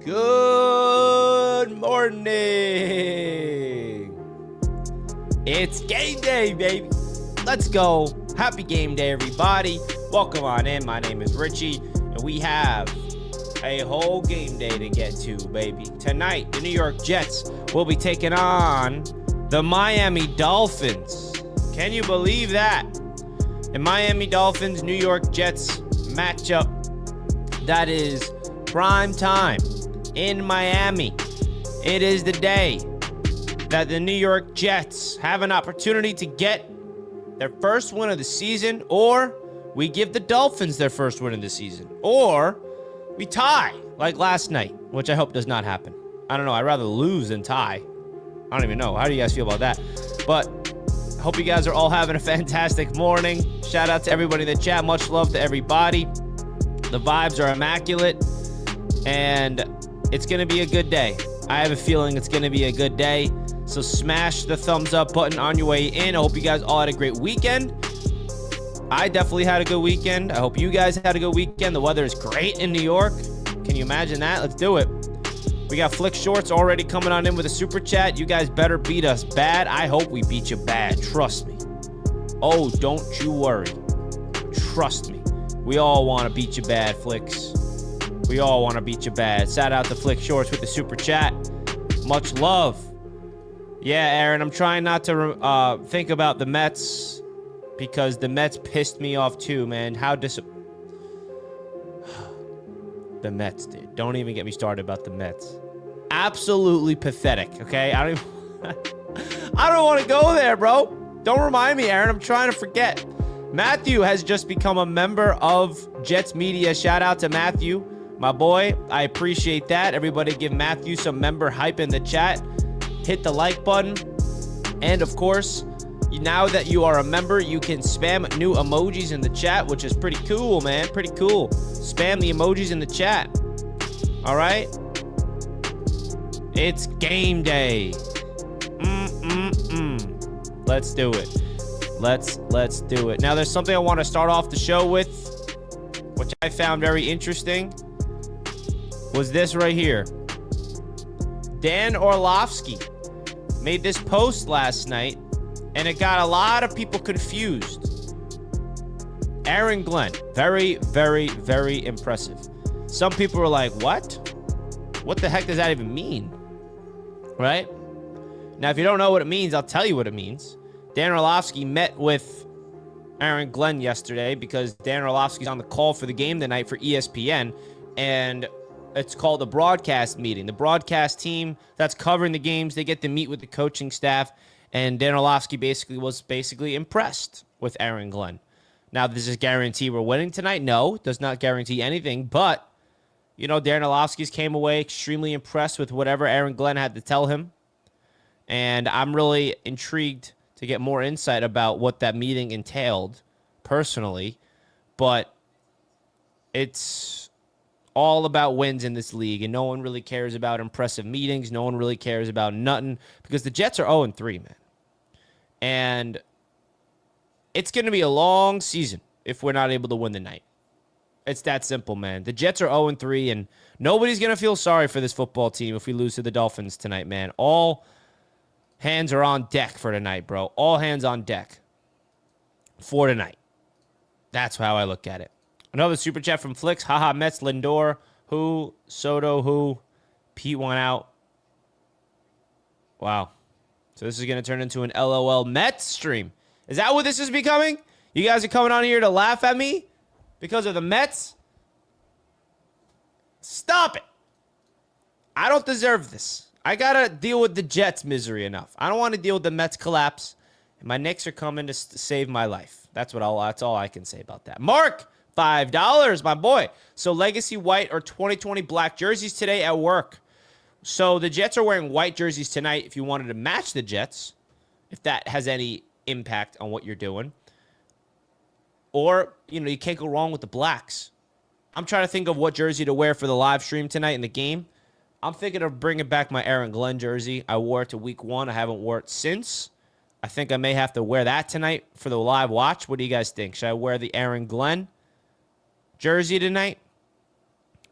Good morning. It's game day, baby. Let's go. Happy game day, everybody. Welcome on in. My name is Richie, and we have a whole game day to get to, baby. Tonight, the New York Jets will be taking on the Miami Dolphins. Can you believe that? The Miami Dolphins, New York Jets matchup. That is prime time in Miami. It is the day that the New York Jets have an opportunity to get their first win of the season, or we give the Dolphins their first win of the season, or we tie like last night, which I hope does not happen. I don't know. I'd rather lose than tie. I don't even know. How do you guys feel about that? But I hope you guys are all having a fantastic morning. Shout out to everybody in the chat. Much love to everybody. The vibes are immaculate, and it's going to be a good day. I have a feeling it's going to be a good day. So smash the thumbs up button on your way in. I hope you guys all had a great weekend. I definitely had a good weekend. I hope you guys had a good weekend. The weather is great in New York. Can you imagine that? Let's do it. We got Flick Shorts already coming on in with a super chat. You guys better beat us bad. I hope we beat you bad. Trust me. Oh, don't you worry. Trust me. We all want to beat you bad, Flicks. We all want to beat you bad. Shout out to Flick Shorts with the super chat. Much love. Yeah, Aaron, I'm trying not to think about the Mets because the Mets pissed me off too, man. The Mets, dude. Don't even get me started about the Mets. Absolutely pathetic, okay? I don't want to go there, bro. Don't remind me, Aaron. I'm trying to forget. Matthew has just become a member of Jets Media. Shout out to Matthew, my boy. I appreciate that. Everybody give Matthew some member hype in the chat. Hit the like button. And of course, now that you are a member, you can spam new emojis in the chat, which is pretty cool, man. Pretty cool. Spam the emojis in the chat. All right? It's game day. Let's do it. Let's do it. Now, there's something I want to start off the show with, which I found very interesting, was this right here. Dan Orlovsky made this post last night, and it got a lot of people confused. Aaron Glenn, very, very, very impressive. Some people were like, what? What the heck does that even mean? Right? Now, if you don't know what it means, I'll tell you what it means. Dan Orlovsky met with Aaron Glenn yesterday because Dan Orlovsky's on the call for the game tonight for ESPN, and it's called a broadcast meeting. The broadcast team that's covering the games, they get to meet with the coaching staff, and Dan Orlovsky was impressed with Aaron Glenn. Now, does this guarantee we're winning tonight? No, does not guarantee anything, but, you know, Dan Orlovsky came away extremely impressed with whatever Aaron Glenn had to tell him, and I'm really intrigued to get more insight about what that meeting entailed personally, but it's all about wins in this league, and no one really cares about impressive meetings. No one really cares about nothing because the Jets are 0-3, man. And it's going to be a long season if we're not able to win tonight. It's that simple, man. The Jets are 0-3, and nobody's going to feel sorry for this football team if we lose to the Dolphins tonight, man. All hands are on deck for tonight, bro. All hands on deck for tonight. That's how I look at it. Another super chat from Flicks. Haha, Mets, Lindor, who? Soto, who? Pete went out. Wow. So this is going to turn into an LOL Mets stream. Is that what this is becoming? You guys are coming on here to laugh at me because of the Mets? Stop it. I don't deserve this. I got to deal with the Jets' misery enough. I don't want to deal with the Mets' collapse. And my Knicks are coming to save my life. That's all I can say about that. Mark, $5, my boy. So legacy white or 2020 black jerseys today at work. So the Jets are wearing white jerseys tonight if you wanted to match the Jets, if that has any impact on what you're doing. Or, you know, you can't go wrong with the blacks. I'm trying to think of what jersey to wear for the live stream tonight in the game. I'm thinking of bringing back my Aaron Glenn jersey. I wore it to week 1. I haven't worn it since. I think I may have to wear that tonight for the live watch. What do you guys think? Should I wear the Aaron Glenn jersey tonight?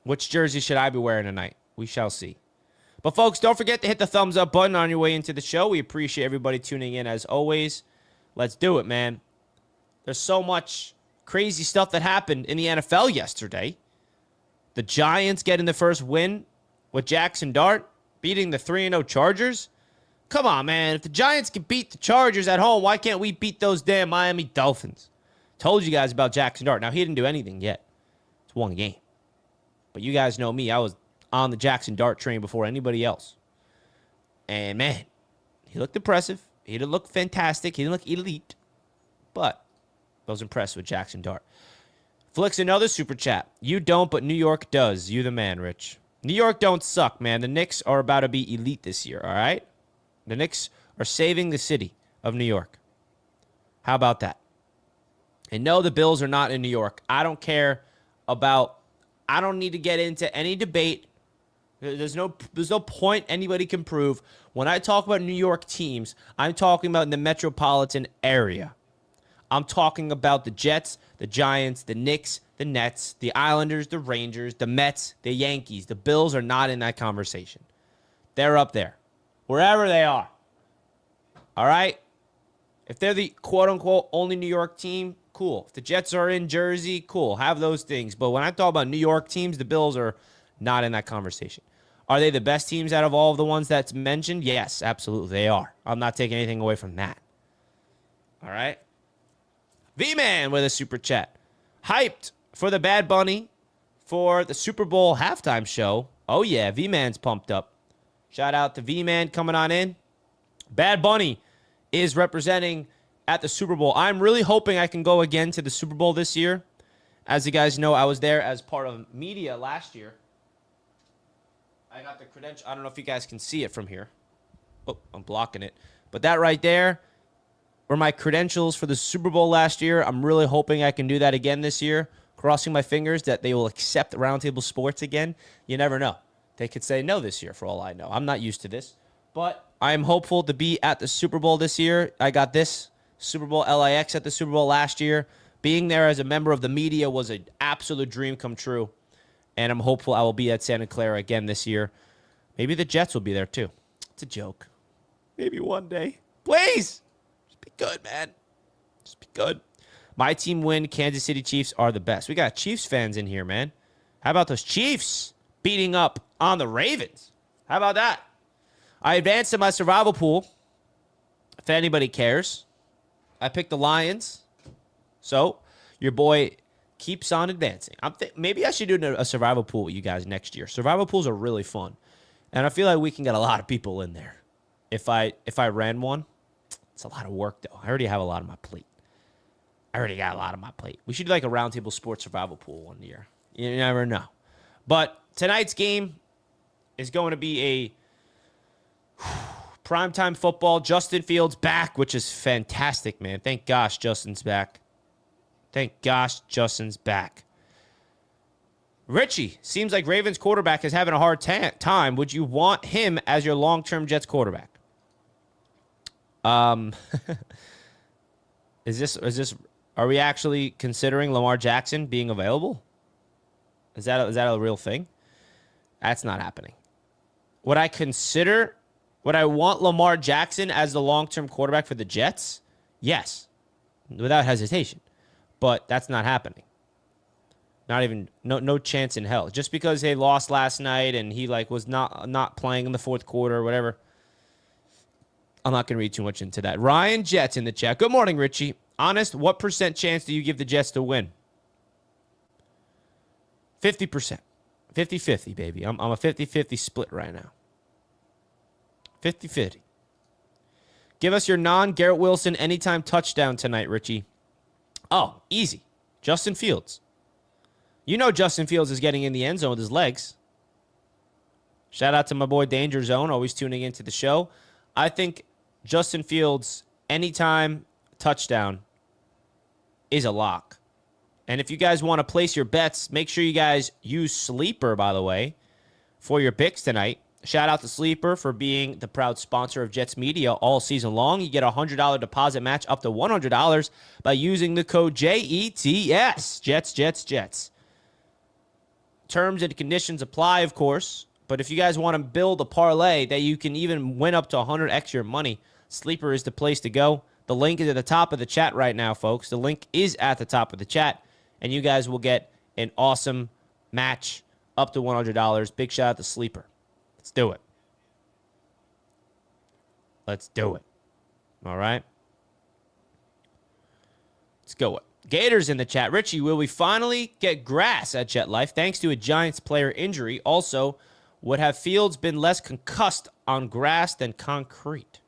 Which jersey should I be wearing tonight? We shall see. But, folks, don't forget to hit the thumbs up button on your way into the show. We appreciate everybody tuning in as always. Let's do it, man. There's so much crazy stuff that happened in the NFL yesterday. The Giants getting the first win with Jackson Dart, beating the 3-0 Chargers. Come on, man. If the Giants can beat the Chargers at home, why can't we beat those damn Miami Dolphins? Told you guys about Jackson Dart. Now, he didn't do anything yet. It's one game. But you guys know me. I was on the Jackson Dart train before anybody else. And, man, he looked impressive. He didn't look fantastic. He didn't look elite. But I was impressed with Jackson Dart. Flicks another super chat. You don't, but New York does. You the man, Rich. New York don't suck, man. The Knicks are about to be elite this year, all right? The Knicks are saving the city of New York. How about that? And no, the Bills are not in New York. I don't care about... I don't need to get into any debate. There's no point anybody can prove. When I talk about New York teams, I'm talking about in the metropolitan area. I'm talking about the Jets, the Giants, the Knicks, the Nets, the Islanders, the Rangers, the Mets, the Yankees. The Bills are not in that conversation. They're up there, wherever they are. All right? If they're the quote-unquote only New York team, cool. If the Jets are in Jersey, cool. Have those things. But when I talk about New York teams, the Bills are not in that conversation. Are they the best teams out of all of the ones that's mentioned? Yes, absolutely, they are. I'm not taking anything away from that. All right? V-Man with a super chat. Hyped for the Bad Bunny for the Super Bowl halftime show. Oh, yeah, V-Man's pumped up. Shout out to V-Man coming on in. Bad Bunny is representing at the Super Bowl. I'm really hoping I can go again to the Super Bowl this year. As you guys know, I was there as part of media last year. I got the credential. I don't know if you guys can see it from here. Oh, I'm blocking it. But that right there were my credentials for the Super Bowl last year. I'm really hoping I can do that again this year. Crossing my fingers that they will accept Roundtable Sports again. You never know. They could say no this year for all I know. I'm not used to this. But I'm hopeful to be at the Super Bowl this year. I got this Super Bowl LIX at the Super Bowl last year. Being there as a member of the media was an absolute dream come true. And I'm hopeful I will be at Santa Clara again this year. Maybe the Jets will be there too. It's a joke. Maybe one day. Please! Just be good, man. Just be good. My team win. Kansas City Chiefs are the best. We got Chiefs fans in here, man. How about those Chiefs beating up on the Ravens? How about that? I advanced in my survival pool. If anybody cares. I picked the Lions. So, your boy keeps on advancing. Maybe I should do a survival pool with you guys next year. Survival pools are really fun. And I feel like we can get a lot of people in there. If I ran one, it's a lot of work, though. I already have a lot on my plate. We should do like a Roundtable Sports survival pool one year. You never know. But tonight's game is going to be a primetime football. Justin Fields back, which is fantastic, man. Thank gosh Justin's back. Richie, seems like Ravens quarterback is having a hard time. Would you want him as your long-term Jets quarterback? Are we actually considering Lamar Jackson being available? Is that a real thing? That's not happening. Would I want Lamar Jackson as the long-term quarterback for the Jets? Yes, without hesitation. But that's not happening. Not even no chance in hell. Just because they lost last night and he was not playing in the fourth quarter or whatever. I'm not going to read too much into that. Ryan Jets in the chat. Good morning, Richie. Honest, what % chance do you give the Jets to win? 50%. 50-50, baby. I'm a 50-50 split right now. 50-50. Give us your non-Garrett Wilson anytime touchdown tonight, Richie. Oh, easy. Justin Fields. You know Justin Fields is getting in the end zone with his legs. Shout out to my boy Danger Zone, always tuning into the show. I think Justin Fields anytime touchdown is a lock. And if you guys want to place your bets, make sure you guys use Sleeper, by the way, for your picks tonight. Shout out to Sleeper for being the proud sponsor of Jets Media all season long. You get a $100 deposit match up to $100 by using the code JETS. Jets. Terms and conditions apply, of course. But if you guys want to build a parlay that you can even win up to 100x your money, Sleeper is the place to go. The link is at the top of the chat right now, folks. The link is at the top of the chat, and you guys will get an awesome match up to $100. Big shout out to Sleeper. Let's do it. Let's do it. All right. Let's go. Gators in the chat. Richie, will we finally get grass at Jet Life thanks to a Giants player injury? Also, would have fields been less concussed on grass than concrete?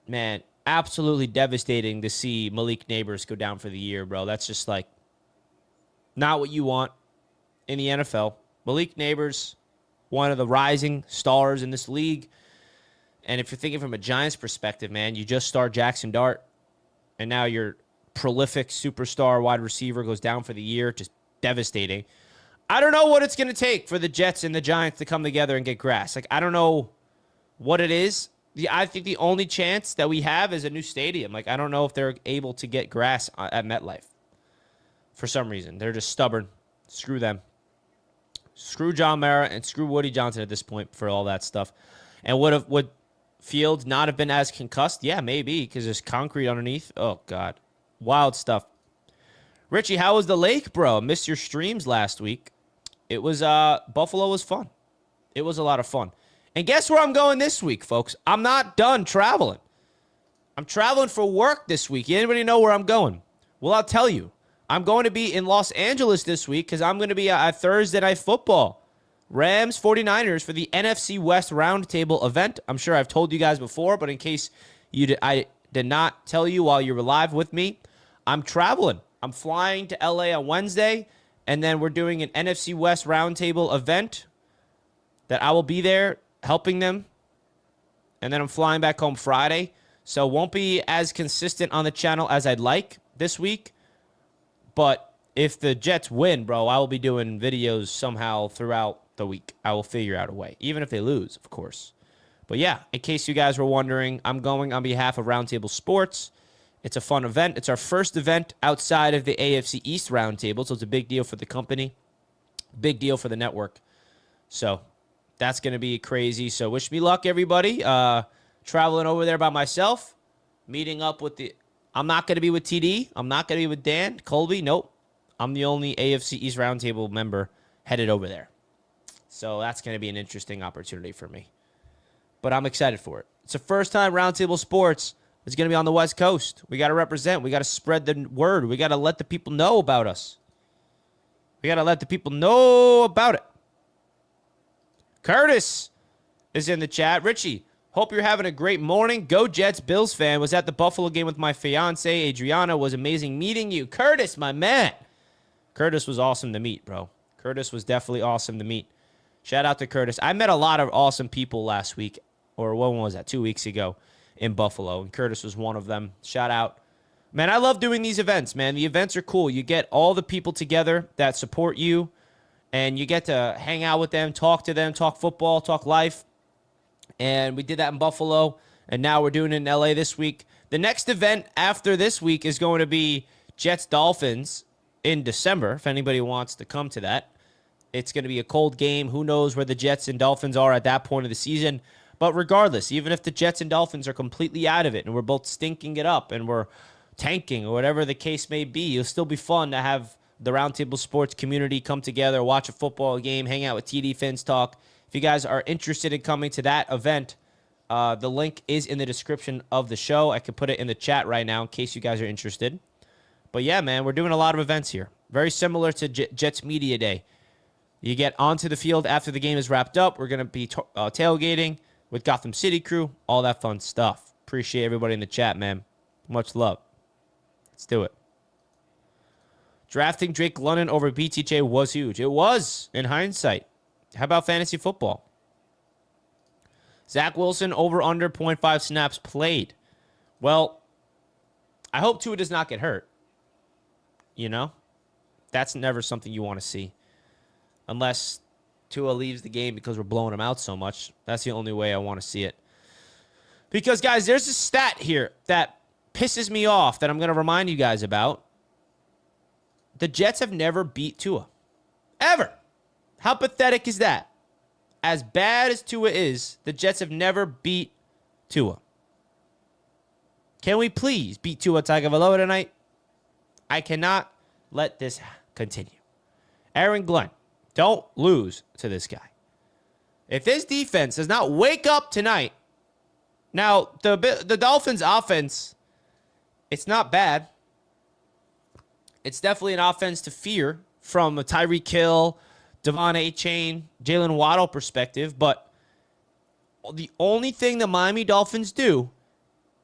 Man, absolutely devastating to see Malik Neighbors go down for the year, bro. That's just like not what you want in the NFL. Malik Neighbors, one of the rising stars in this league. And if you're thinking from a Giants perspective, man, you just start Jackson Dart, and now your prolific superstar wide receiver goes down for the year. Just devastating. I don't know what it's going to take for the Jets and the Giants to come together and get grass. Like, I don't know what it is. I think the only chance that we have is a new stadium. Like, I don't know if they're able to get grass at MetLife for some reason. They're just stubborn. Screw them. Screw John Mara and screw Woody Johnson at this point for all that stuff. And would Fields not have been as concussed? Yeah, maybe, because there's concrete underneath. Oh, God. Wild stuff. Richie, how was the lake, bro? Missed your streams last week. It was, Buffalo was fun. It was a lot of fun. And guess where I'm going this week, folks? I'm not done traveling. I'm traveling for work this week. Anybody know where I'm going? Well, I'll tell you. I'm going to be in Los Angeles this week because I'm going to be at Thursday Night Football. Rams 49ers for the NFC West Roundtable event. I'm sure I've told you guys before, but in case I did not tell you while you were live with me, I'm traveling. I'm flying to LA on Wednesday, and then we're doing an NFC West Roundtable event that I will be there helping them, and then I'm flying back home Friday. So won't be as consistent on the channel as I'd like this week, but if the Jets win, bro, I will be doing videos somehow throughout the week. I will figure out a way, even if they lose, of course. But yeah, in case you guys were wondering, I'm going on behalf of Roundtable Sports. It's a fun event. It's our first event outside of the AFC East Roundtable, so it's a big deal for the company, big deal for the network. So that's going to be crazy. So wish me luck, everybody. Traveling over there by myself, meeting up with I'm not going to be with TD. I'm not going to be with Dan, Colby. Nope. I'm the only AFC East Roundtable member headed over there. So that's going to be an interesting opportunity for me. But I'm excited for it. It's the first time Roundtable Sports is going to be on the West Coast. We got to represent. We got to spread the word. We got to let the people know about us. We got to let the people know about it. Curtis is in the chat. Richie, hope you're having a great morning. Go Jets, Bills fan. Was at the Buffalo game with my fiance, Adriana. Was amazing meeting you. Curtis, my man. Curtis was awesome to meet, bro. Curtis was definitely awesome to meet. Shout out to Curtis. I met a lot of awesome people last week, or when was that? 2 weeks ago in Buffalo, and Curtis was one of them. Shout out. Man, I love doing these events, man. The events are cool. You get all the people together that support you, and you get to hang out with them, talk to them, talk football, talk life. And we did that in Buffalo, and now we're doing it in LA this week. The next event after this week is going to be Jets Dolphins in December, if anybody wants to come to that. It's going to be a cold game. Who knows where the Jets and Dolphins are at that point of the season. But regardless, even if the Jets and Dolphins are completely out of it and we're both stinking it up and we're tanking or whatever the case may be, it'll still be fun to have the Roundtable Sports community come together, watch a football game, hang out with TD Fins Talk. If you guys are interested in coming to that event, the link is in the description of the show. I could put it in the chat right now in case you guys are interested. But yeah, man, we're doing a lot of events here. Very similar to Jets Media Day. You get onto the field after the game is wrapped up. We're going to be tailgating with Gotham City crew, all that fun stuff. Appreciate everybody in the chat, man. Much love. Let's do it. Drafting Drake London over BTJ was huge. It was, in hindsight. How about fantasy football? Zach Wilson over under 0.5 snaps played. Well, I hope Tua does not get hurt. You know? That's never something you want to see. Unless Tua leaves the game because we're blowing him out so much. That's the only way I want to see it. Because, guys, there's a stat here that pisses me off that I'm going to remind you guys about. The Jets have never beat Tua. Ever. How pathetic is that? as bad as Tua is, the Jets have never beat Tua. Can we please beat Tua Tagovailoa tonight? I cannot let this continue. Aaron Glenn, don't lose to this guy. If this defense does not wake up tonight, now the Dolphins' offense, it's not bad. It's definitely an offense to fear from a Tyreek Hill, Devon A-Chain, Jalen Waddle perspective, but the only thing the Miami Dolphins do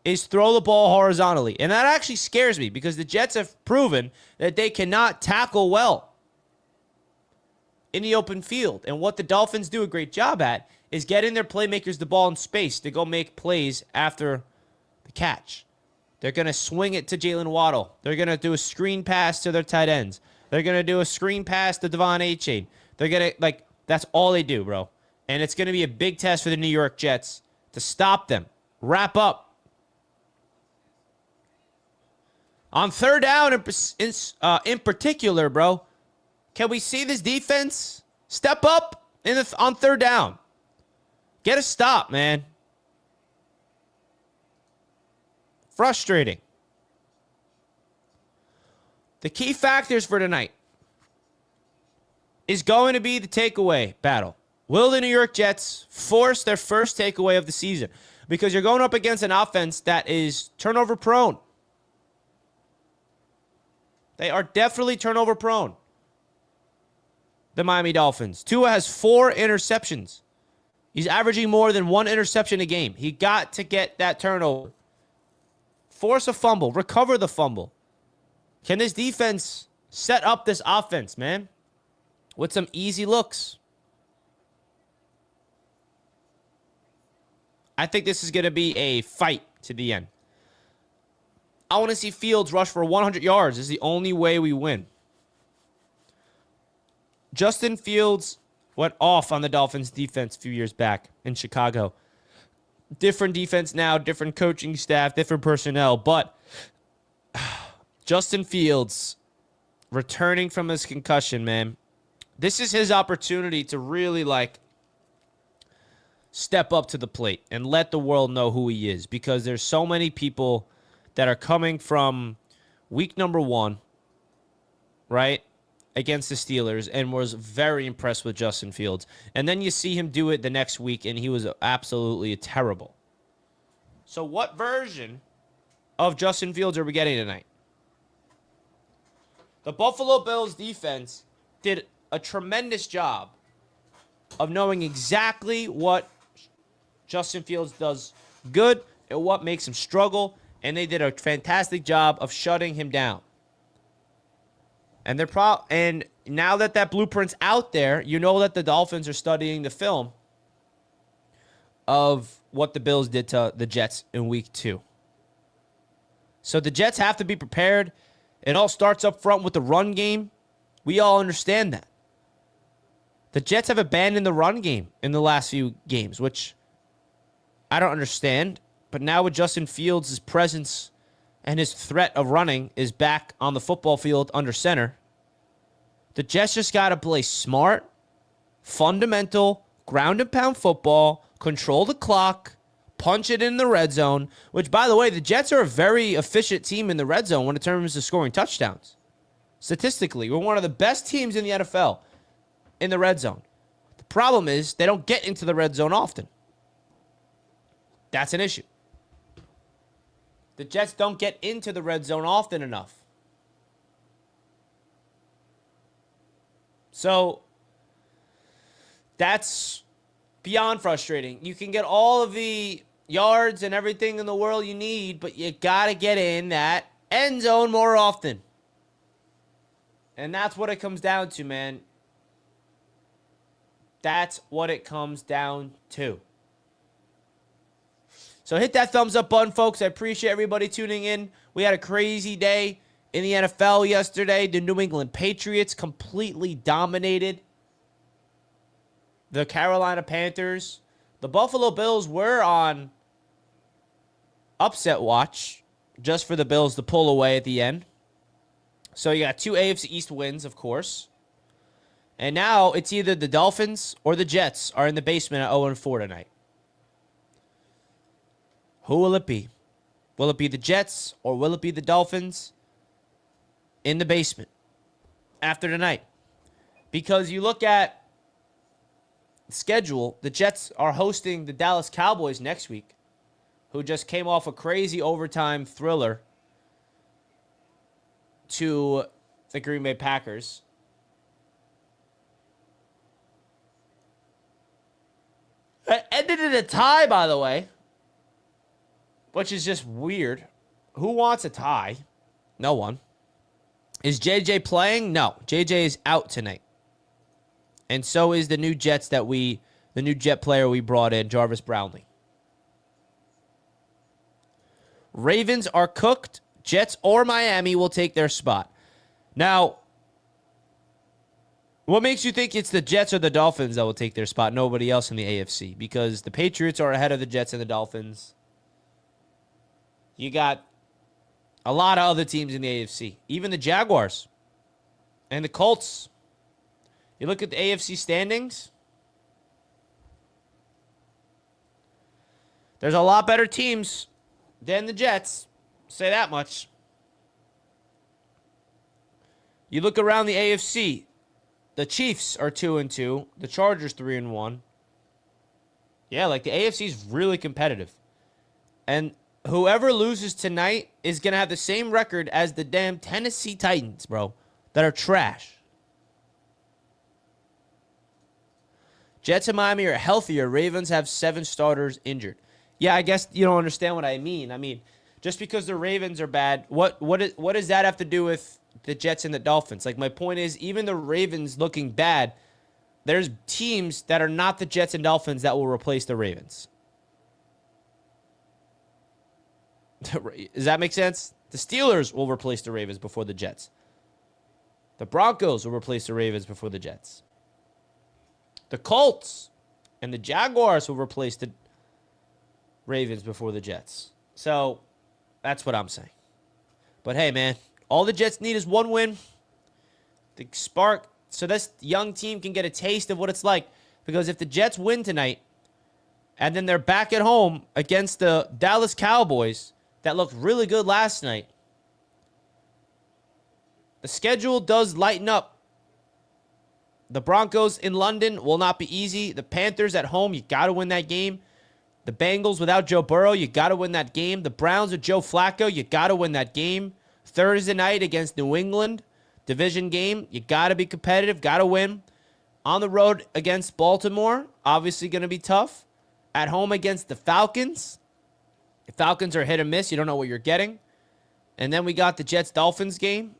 is throw the ball horizontally. And that actually scares me because the Jets have proven that they cannot tackle well in the open field. And what the Dolphins do a great job at is getting their playmakers the ball in space to go make plays after the catch. They're going to swing it to Jalen Waddle. They're going to do a screen pass to their tight ends. They're going to do a screen pass to Devon A-Chain. They're going to, that's all they do, bro. And it's going to be a big test for the New York Jets to stop them. Wrap up. On third down in particular, bro, can we see this defense step up on third down? Get a stop, man. Frustrating. The key factors for tonight is going to be the takeaway battle. Will the New York Jets force their first takeaway of the season? Because you're going up against an offense that is turnover prone. They are definitely turnover prone. The Miami Dolphins. Tua has 4 interceptions. He's averaging more than 1 interception a game. He got to get that turnover. Force a fumble. Recover the fumble. Can this defense set up this offense, man? With some easy looks. I think this is going to be a fight to the end. I want to see Fields rush for 100 yards. This is the only way we win. Justin Fields went off on the Dolphins defense a few years back in Chicago. Different defense now, different coaching staff, different personnel. But Justin Fields returning from his concussion, man. This is his opportunity to really, step up to the plate and let the world know who he is. Because there's so many people that are coming from week number 1, right, against the Steelers, and was very impressed with Justin Fields. And then you see him do it the next week, and he was absolutely terrible. So what version of Justin Fields are we getting tonight? The Buffalo Bills defense did a tremendous job of knowing exactly what Justin Fields does good and what makes him struggle. And they did a fantastic job of shutting him down. And and now that blueprint's out there, you know that the Dolphins are studying the film of what the Bills did to the Jets in week 2. So the Jets have to be prepared. It all starts up front with the run game. We all understand that. The Jets have abandoned the run game in the last few games, which I don't understand. But now with Justin Fields' presence and his threat of running is back on the football field under center, the Jets just got to play smart, fundamental, ground and pound football, control the clock, punch it in the red zone, which, by the way, the Jets are a very efficient team in the red zone when it comes to scoring touchdowns. Statistically, we're one of the best teams in the NFL in the red zone. The problem is they don't get into the red zone often. That's an issue. The Jets don't get into the red zone often enough. So that's beyond frustrating. You can get all of the yards and everything in the world you need, but you got to get in that end zone more often. And that's what it comes down to, man. That's what it comes down to. So hit that thumbs up button, folks. I appreciate everybody tuning in. We had a crazy day in the NFL yesterday. The New England Patriots completely dominated the Carolina Panthers. The Buffalo Bills were on upset watch just for the Bills to pull away at the end. So you got 2 AFC East wins, of course. And now it's either the Dolphins or the Jets are in the basement at 0-4 tonight. Who will it be? Will it be the Jets or will it be the Dolphins in the basement after tonight? Because you look at the schedule, the Jets are hosting the Dallas Cowboys next week, who just came off a crazy overtime thriller to the Green Bay Packers. It ended in a tie, by the way, which is just weird. Who wants a tie? No one. Is JJ playing? No. JJ is out tonight. And so is the new Jet player we brought in, Jarvis Brownlee. Ravens are cooked. Jets or Miami will take their spot. Now, what makes you think it's the Jets or the Dolphins that will take their spot? Nobody else in the AFC. Because the Patriots are ahead of the Jets and the Dolphins. You got a lot of other teams in the AFC. Even the Jaguars and the Colts. You look at the AFC standings. There's a lot better teams than the Jets. Say that much. You look around the AFC. The Chiefs are 2-2. The Chargers 3-1. Yeah, like the AFC is really competitive. And whoever loses tonight is going to have the same record as the damn Tennessee Titans, bro, that are trash. Jets and Miami are healthier. Ravens have 7 starters injured. Yeah, I guess you don't understand what I mean. I mean, just because the Ravens are bad, what does that have to do with the Jets and the Dolphins? Like, my point is, even the Ravens looking bad, there's teams that are not the Jets and Dolphins that will replace the Ravens. Does that make sense? The Steelers will replace the Ravens before the Jets. The Broncos will replace the Ravens before the Jets. The Colts and the Jaguars will replace the Ravens before the Jets. So, that's what I'm saying. But hey, man, all the Jets need is one win. The spark, so this young team can get a taste of what it's like. Because if the Jets win tonight, and then they're back at home against the Dallas Cowboys, that looked really good last night, the schedule does lighten up. The Broncos in London will not be easy. The Panthers at home, you got to win that game. The Bengals without Joe Burrow, you got to win that game. The Browns with Joe Flacco, you got to win that game. Thursday night against New England, division game, you got to be competitive, got to win. On the road against Baltimore, obviously going to be tough. At home against the Falcons. The Falcons are hit or miss. You don't know what you're getting. And then we got the Jets-Dolphins game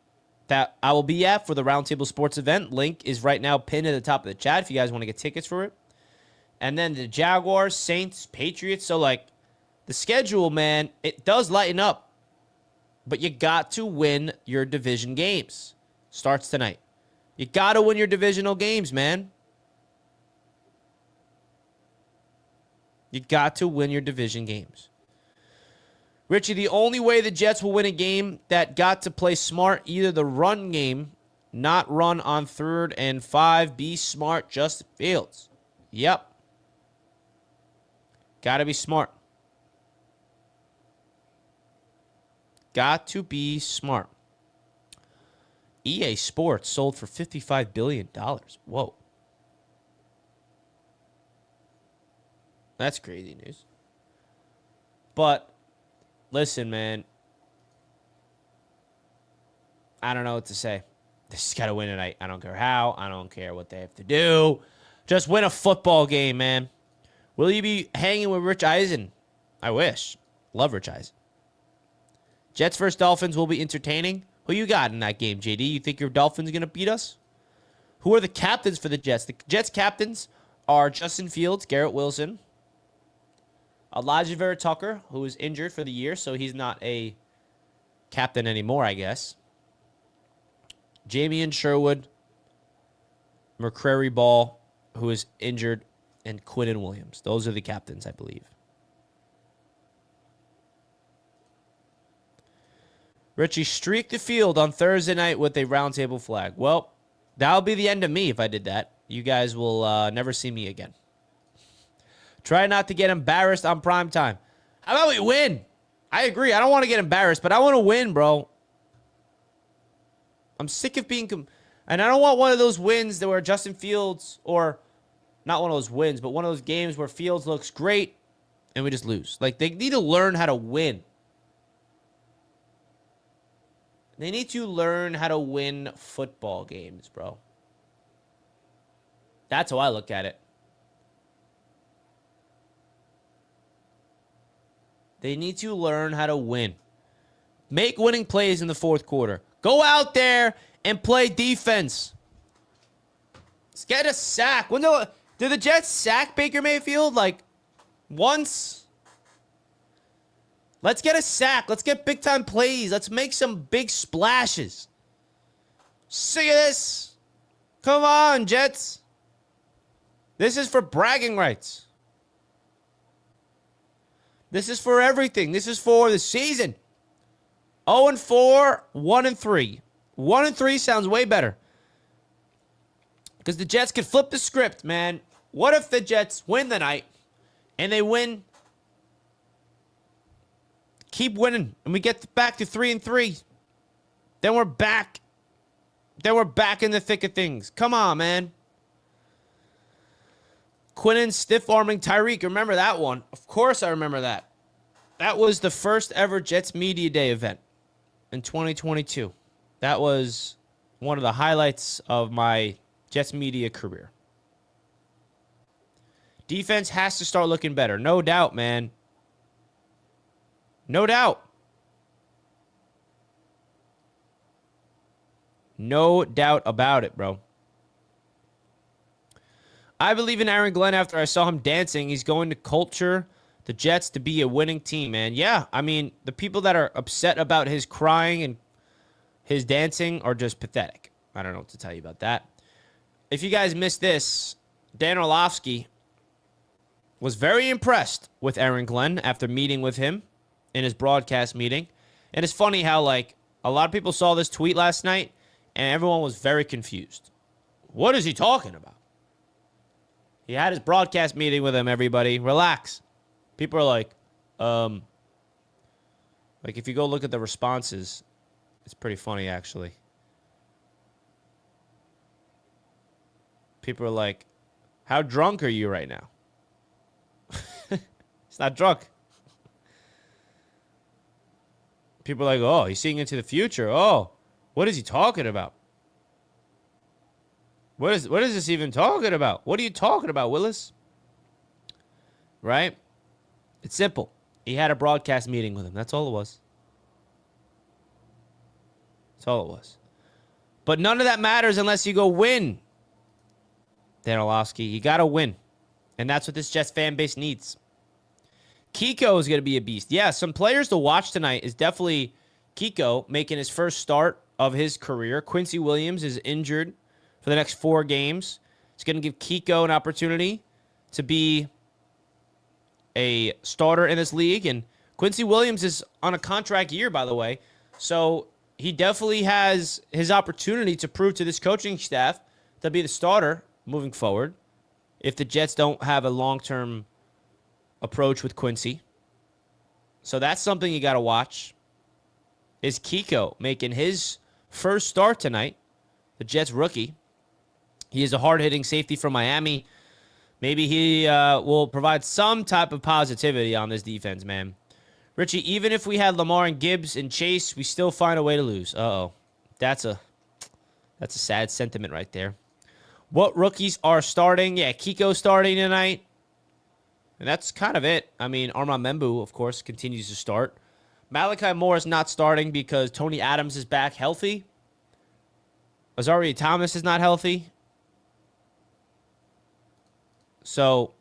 that I will be at for the Roundtable Sports event. Link is right now pinned at the top of the chat if you guys want to get tickets for it. And then the Jaguars, Saints, Patriots. So, like, the schedule, man, it does lighten up. But you got to win your division games. Starts tonight. You got to win your divisional games, man. You got to win your division games. Richie, the only way the Jets will win a game that got to play smart, either the run game, not run on 3rd and 5, be smart, Justin Fields. Yep. Got to be smart. Got to be smart. EA Sports sold for $55 billion. Whoa. That's crazy news. But, listen, man. I don't know what to say. They just got to win tonight. I don't care how. I don't care what they have to do. Just win a football game, man. Will you be hanging with Rich Eisen? I wish. Love Rich Eisen. Jets versus Dolphins will be entertaining. Who you got in that game, JD? You think your Dolphins going to beat us? Who are the captains for the Jets? The Jets captains are Justin Fields, Garrett Wilson, Elijah Vera Tucker, who is injured for the year, so he's not a captain anymore, I guess. Jamie and Sherwood, McCrary Ball, who is injured, and Quinnen Williams. Those are the captains, I believe. Richie streaked the field on Thursday night with a roundtable flag. Well, That'll be the end of me if I did that. You guys will never see me again. Try not to get embarrassed on primetime. How about we win? I agree. I don't want to get embarrassed, but I want to win, bro. I'm sick of being... and I don't want one of those wins that where Justin Fields, or not one of those wins, but one of those games where Fields looks great and we just lose. Like, they need to learn how to win. They need to learn how to win football games, bro. That's how I look at it. They need to learn how to win. Make winning plays in the fourth quarter. Go out there and play defense. Let's get a sack. Did the Jets sack Baker Mayfield like once? Let's get a sack. Let's get big-time plays. Let's make some big splashes. Sick of this. Come on, Jets. This is for bragging rights. This is for everything. This is for the season. 0-4, 1-3. 1-3 sounds way better. Because the Jets could flip the script, man. What if the Jets win the night and they win? Keep winning, and we get back to 3-3. Then we're back. Then we're back in the thick of things. Come on, man. Quinnen stiff-arming Tyreek. Remember that one? Of course I remember that. That was the first ever Jets Media Day event in 2022. That was one of the highlights of my Jets media career. Defense has to start looking better. No doubt, man. No doubt. No doubt about it, bro. I believe in Aaron Glenn after I saw him dancing. He's going to culture the Jets to be a winning team, man. Yeah, I mean, the people that are upset about his crying and his dancing are just pathetic. I don't know what to tell you about that. If you guys missed this, Dan Orlovsky was very impressed with Aaron Glenn after meeting with him in his broadcast meeting. And it's funny how, like, a lot of people saw this tweet last night and everyone was very confused. What is he talking about? He had his broadcast meeting with him, everybody. Relax. People are like if you go look at the responses, it's pretty funny, actually. People are like, how drunk are you right now? He's not drunk. People are like, oh, he's seeing into the future. Oh, what is he talking about? What is this even talking about? What are you talking about, Willis? Right? It's simple. He had a broadcast meeting with him. That's all it was. That's all it was. But none of that matters unless you go win. Dan Orlovsky, you got to win. And that's what this Jets fan base needs. Kiko is going to be a beast. Yeah, some players to watch tonight is definitely Kiko making his first start of his career. Quincy Williams is injured for the next 4 games. It's going to give Kiko an opportunity to be a starter in this league. And Quincy Williams is on a contract year, by the way. So he definitely has his opportunity to prove to this coaching staff to be the starter moving forward if the Jets don't have a long-term approach with Quincy. So that's something you got to watch. Is Kiko making his first start tonight? The Jets rookie. He is a hard-hitting safety from Miami. Maybe he will provide some type of positivity on this defense, man. Richie, even if we had Lamar and Gibbs and Chase, we still find a way to lose. Uh-oh. That's a sad sentiment right there. What rookies are starting? Yeah, Kiko starting tonight. And that's kind of it. I mean, Armand Membu, of course, continues to start. Malachi Moore is not starting because Tony Adams is back healthy. Azaria Thomas is not healthy. So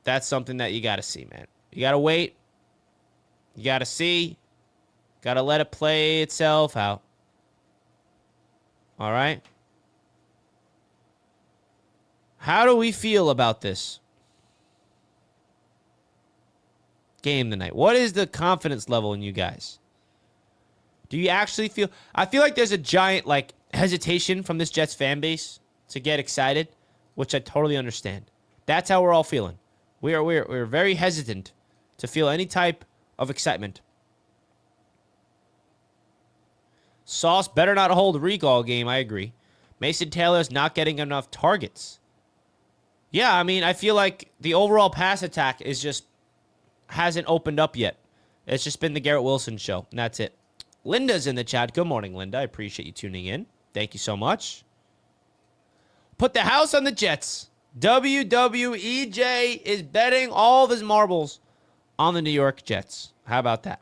that's something that you got to see, man. You got to wait. You got to see. Got to let it play itself out. All right? How do we feel about this game tonight? What is the confidence level in you guys? Do you actually feel... I feel like there's a giant, like, hesitation from this Jets fan base to get excited, which I totally understand. That's how we're all feeling. We're very hesitant to feel any type of excitement. Sauce better not hold a recall game, I agree. Mason Taylor's not getting enough targets. Yeah, I mean, I feel like the overall pass attack hasn't opened up yet. It's just been the Garrett Wilson show, and that's it. Linda's in the chat. Good morning, Linda. I appreciate you tuning in. Thank you so much. Put the house on the Jets. WWEJ is betting all of his marbles on the New York Jets. How about that?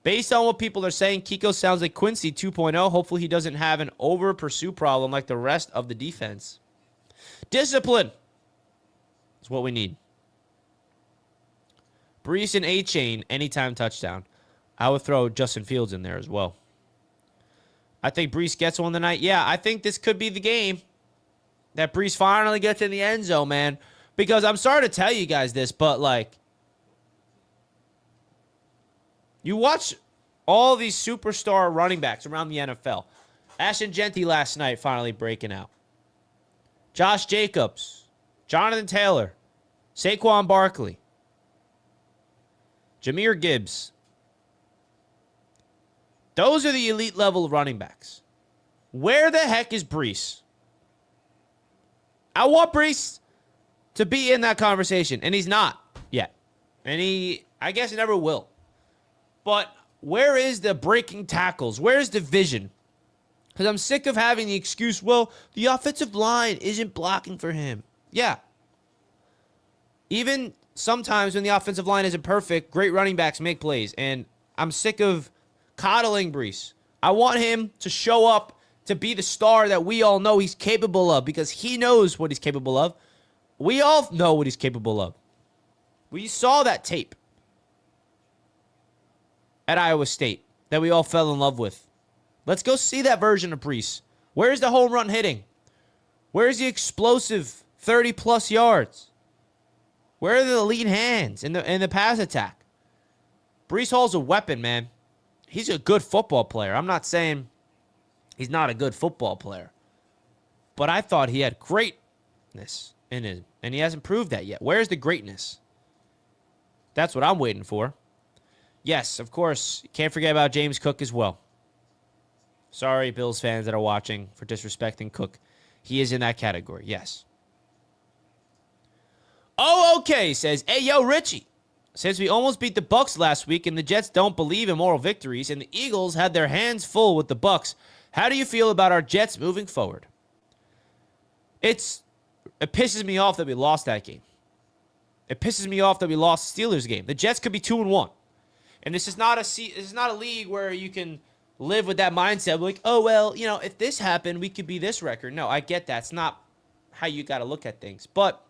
Based on what people are saying, Kiko sounds like Quincy 2.0. Hopefully he doesn't have an over-pursue problem like the rest of the defense. Discipline is what we need. Breece and A-Chain, anytime touchdown. I would throw Justin Fields in there as well. I think Breece gets one tonight. Yeah, I think this could be the game that Breece finally gets in the end zone, man. Because I'm sorry to tell you guys this, but, like, you watch all these superstar running backs around the NFL. Ashton Genty last night finally breaking out. Josh Jacobs, Jonathan Taylor, Saquon Barkley, Jahmyr Gibbs. Those are the elite level running backs. Where the heck is Breece? I want Breece to be in that conversation, and he's not yet. And I guess, never will. But where is the breaking tackles? Where's the vision? Because I'm sick of having the excuse, well, the offensive line isn't blocking for him. Yeah. Even sometimes when the offensive line isn't perfect, great running backs make plays. And I'm sick of coddling Breece. I want him to show up to be the star that we all know he's capable of because he knows what he's capable of. We all know what he's capable of. We saw that tape at Iowa State that we all fell in love with. Let's go see that version of Breece. Where's the home run hitting? Where's the explosive 30-plus yards? Where are the lead hands in the pass attack? Breece Hall's a weapon, man. He's a good football player. I'm not saying he's not a good football player. But I thought he had greatness in him, and he hasn't proved that yet. Where's the greatness? That's what I'm waiting for. Yes, of course, can't forget about James Cook as well. Sorry, Bills fans that are watching for disrespecting Cook. He is in that category, yes. Oh, okay, says, hey, yo, Richie. Since we almost beat the Bucs last week and the Jets don't believe in moral victories and the Eagles had their hands full with the Bucs, how do you feel about our Jets moving forward? It pisses me off that we lost that game. It pisses me off that we lost the Steelers game. The Jets could be 2-1. And this is not a league where you can live with that mindset like, oh, well, you know, if this happened, we could be this record. No, I get that. It's not how you got to look at things. But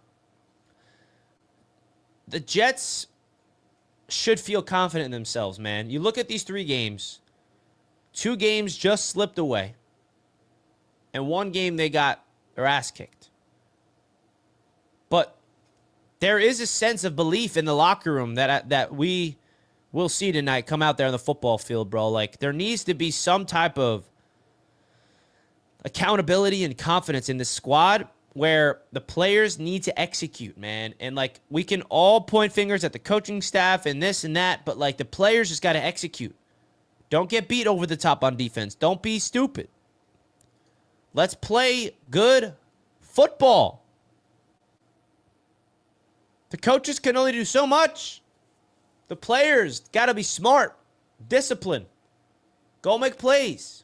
the Jets should feel confident in themselves, man. You look at these 3 games. 2 games just slipped away. And 1 game they got their ass kicked. But there is a sense of belief in the locker room that we will see tonight come out there on the football field, bro. Like, there needs to be some type of accountability and confidence in the squad where the players need to execute, man. And, like, we can all point fingers at the coaching staff and this and that, but, like, the players just got to execute. Don't get beat over the top on defense. Don't be stupid. Let's play good football. The coaches can only do so much. The players got to be smart, disciplined. Go make plays.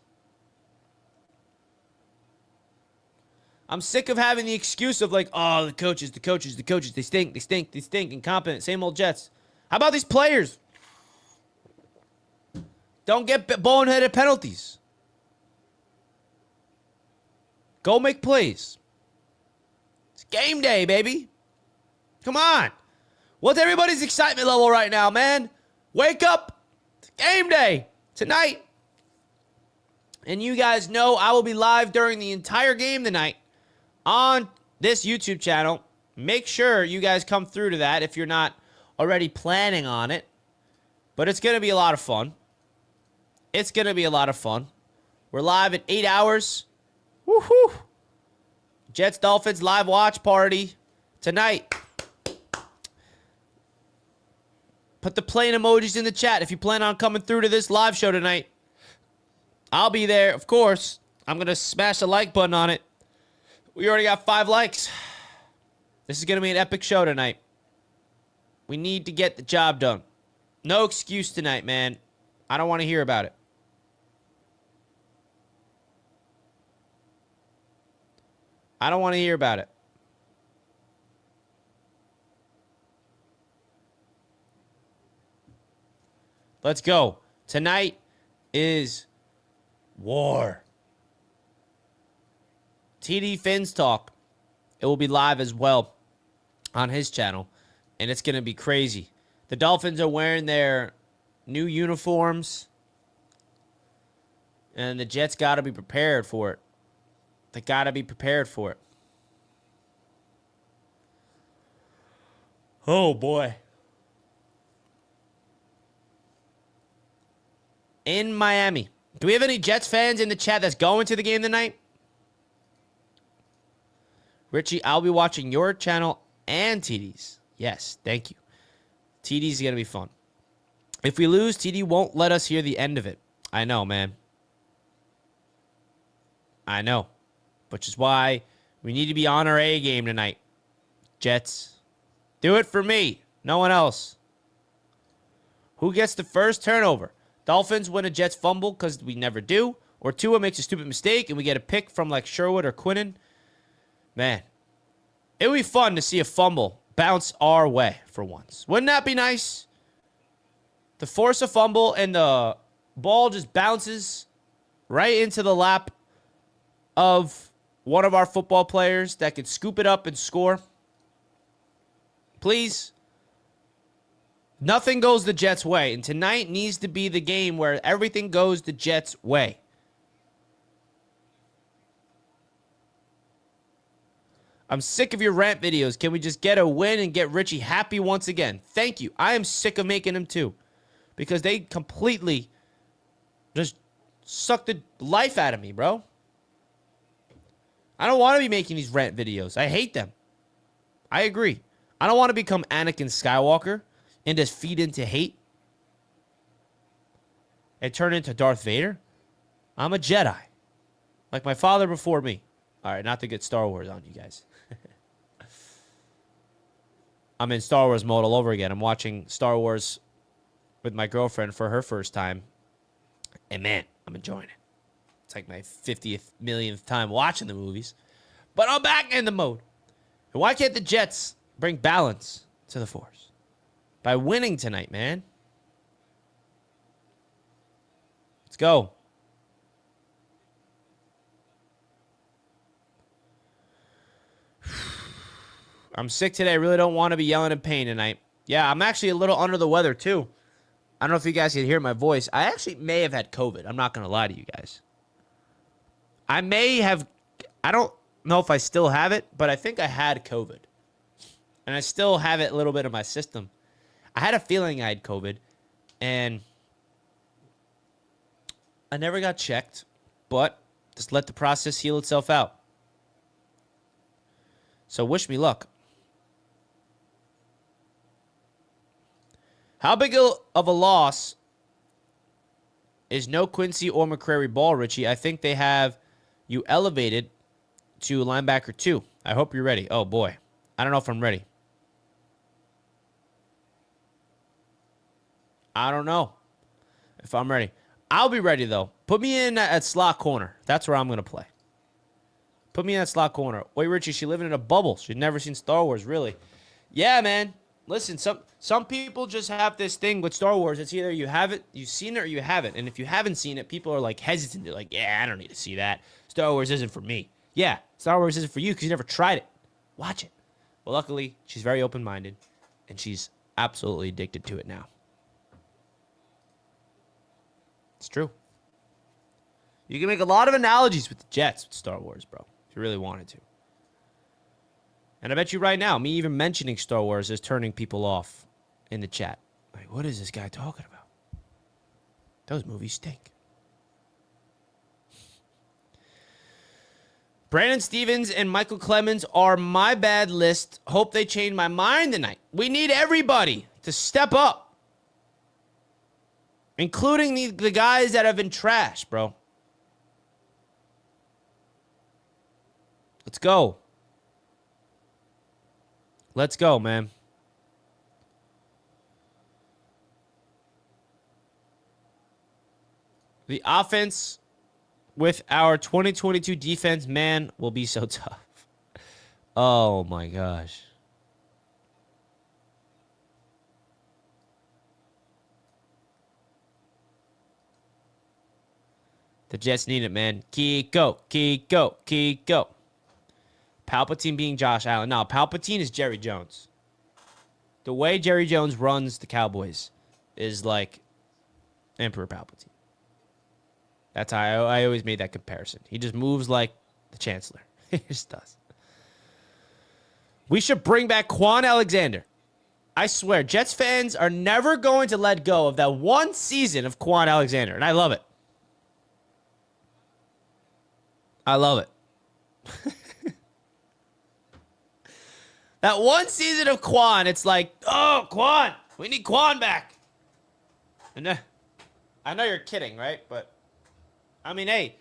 I'm sick of having the excuse of like, oh, the coaches, they stink, incompetent, same old Jets. How about these players? Don't get boneheaded penalties. Go make plays. It's game day, baby. Come on. What's everybody's excitement level right now, man? Wake up. It's game day tonight. And you guys know I will be live during the entire game tonight on this YouTube channel. Make sure you guys come through to that if you're not already planning on it. But it's going to be a lot of fun. It's going to be a lot of fun. We're live in 8 hours. Woohoo! Jets Dolphins live watch party tonight. Put the plane emojis in the chat if you plan on coming through to this live show tonight. I'll be there, of course. I'm going to smash the like button on it. We already got 5 likes. This is going to be an epic show tonight. We need to get the job done. No excuse tonight, man. I don't want to hear about it. I don't want to hear about it. Let's go. Tonight is war. TD Fins Talk. It will be live as well on his channel, and it's going to be crazy. The Dolphins are wearing their new uniforms, and the Jets got to be prepared for it. They got to be prepared for it. Oh, boy. In Miami. Do we have any Jets fans in the chat that's going to the game tonight? Richie, I'll be watching your channel and TD's. Yes, thank you. TD's going to be fun. If we lose, TD won't let us hear the end of it. I know, man. I know. Which is why we need to be on our A game tonight. Jets. Do it for me. No one else. Who gets the first turnover? Dolphins win a Jets fumble because we never do. Or Tua makes a stupid mistake and we get a pick from like Sherwood or Quinnen. Man, it would be fun to see a fumble bounce our way for once. Wouldn't that be nice? To force a fumble and the ball just bounces right into the lap of one of our football players that could scoop it up and score. Please. Nothing goes the Jets' way. And tonight needs to be the game where everything goes the Jets' way. I'm sick of your rant videos. Can we just get a win and get Richie happy once again? Thank you. I am sick of making them too. Because they completely just suck the life out of me, bro. I don't want to be making these rant videos. I hate them. I agree. I don't want to become Anakin Skywalker and just feed into hate and turn into Darth Vader. I'm a Jedi. Like my father before me. All right, not to get Star Wars on you guys. I'm in Star Wars mode all over again. I'm watching Star Wars with my girlfriend for her first time. And man, I'm enjoying it. It's like my 50th, millionth time watching the movies. But I'm back in the mode. And why can't the Jets bring balance to the Force? By winning tonight, man. Let's go. I'm sick today. I really don't want to be yelling in pain tonight. Yeah, I'm actually a little under the weather, too. I don't know if you guys can hear my voice. I actually may have had COVID. I'm not going to lie to you guys. I may have... I don't know if I still have it, but I think I had COVID. And I still have it a little bit in my system. I had a feeling I had COVID, and I never got checked, but just let the process heal itself out. So wish me luck. How big of a loss is no Quincy or McCrary ball, Richie? I think they have you elevated to linebacker 2. I hope you're ready. Oh, boy. I don't know if I'm ready. I don't know if I'm ready. I'll be ready, though. Put me in at slot corner. That's where I'm going to play. Put me in that slot corner. Wait, Richie, she living in a bubble. She'd never seen Star Wars, really. Yeah, man. Listen, some people just have this thing with Star Wars. It's either you have it, you've seen it, or you haven't. And if you haven't seen it, people are like hesitant. They're like, yeah, I don't need to see that. Star Wars isn't for me. Yeah, Star Wars isn't for you because you never tried it. Watch it. Well, luckily, she's very open-minded, and she's absolutely addicted to it now. It's true. You can make a lot of analogies with the Jets with Star Wars, bro, if you really wanted to. And I bet you right now, me even mentioning Star Wars is turning people off in the chat. Like, what is this guy talking about? Those movies stink. Brandon Stevens and Michael Clemens are my bad list. Hope they change my mind tonight. We need everybody to step up, including the guys that have been trash, bro. Let's go. Let's go, man. The offense with our 2022 defense, man, will be so tough. Oh, my gosh. The Jets need it, man. Kiko. Palpatine being Josh Allen. No, Palpatine is Jerry Jones. The way Jerry Jones runs the Cowboys is like Emperor Palpatine. That's how I always made that comparison. He just moves like the Chancellor. He just does. We should bring back Quan Alexander. I swear, Jets fans are never going to let go of that one season of Quan Alexander, and I love it. I love it. That one season of Quan, it's like, oh, Quan, we need Quan back. And I know you're kidding, right? But, I mean, hey,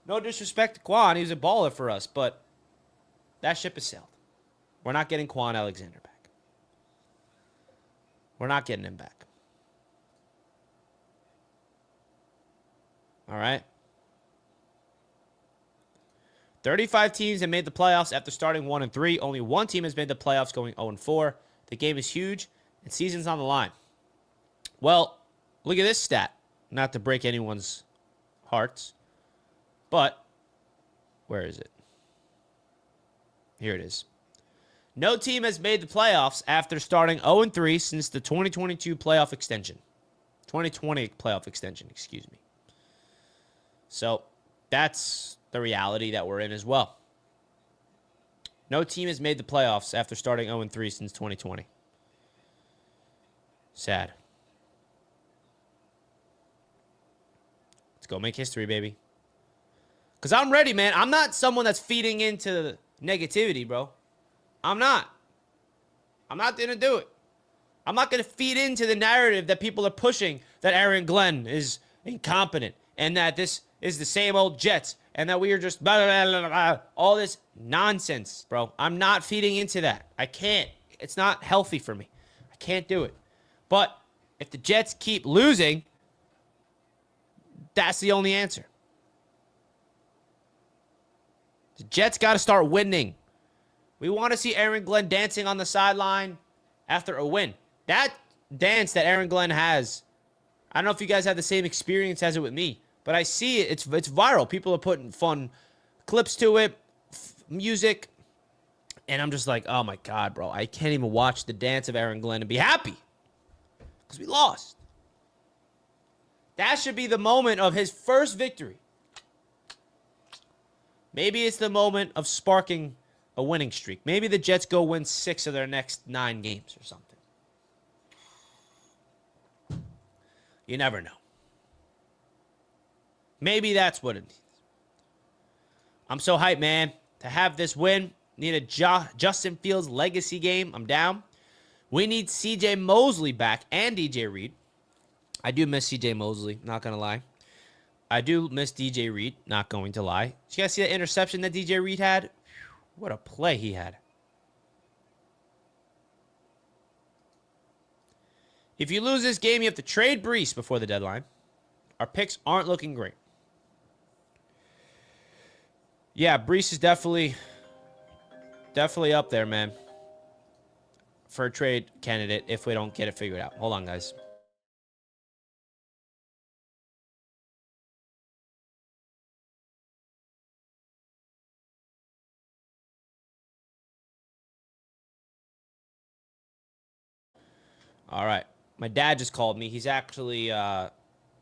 no disrespect to Quan. He was a baller for us, but that ship has sailed. We're not getting Quan Alexander back. We're not getting him back. All right? 35 teams have made the playoffs after starting 1-3. Only one team has made the playoffs going 0-4. The game is huge, and season's on the line. Well, look at this stat. Not to break anyone's hearts, but where is it? Here it is. No team has made the playoffs after starting 0-3 since the 2022 playoff extension. 2020 playoff extension, excuse me. So, that's the reality that we're in as well. No team has made the playoffs after starting 0-3 since 2020. Sad. Let's go make history, baby. Because I'm ready, man. I'm not someone that's feeding into negativity, bro. I'm not. I'm not going to do it. I'm not going to feed into the narrative that people are pushing that Aaron Glenn is incompetent and that this is the same old Jets and that we are just blah, blah, blah, blah, blah, all this nonsense, bro. I'm not feeding into that. I can't. It's not healthy for me. I can't do it. But if the Jets keep losing, that's the only answer. The Jets got to start winning. We want to see Aaron Glenn dancing on the sideline after a win. That dance that Aaron Glenn has, I don't know if you guys have the same experience as it with me, but I see it. It's viral. People are putting fun clips to it, music, and I'm just like, oh my God, bro. I can't even watch the dance of Aaron Glenn and be happy because we lost. That should be the moment of his first victory. Maybe it's the moment of sparking a winning streak. Maybe the Jets go win 6 of their next 9 games or something. You never know. Maybe that's what it needs. I'm so hyped, man, to have this win. Need a Justin Fields legacy game. I'm down. We need C.J. Mosley back and DJ Reed. I do miss C.J. Mosley, not going to lie. I do miss DJ Reed, not going to lie. Did you guys see that interception that DJ Reed had? What a play he had. If you lose this game, you have to trade Breece before the deadline. Our picks aren't looking great. Yeah, Breece is definitely up there, man, for a trade candidate if we don't get it figured out. Hold on, guys. All right. My dad just called me. He's actually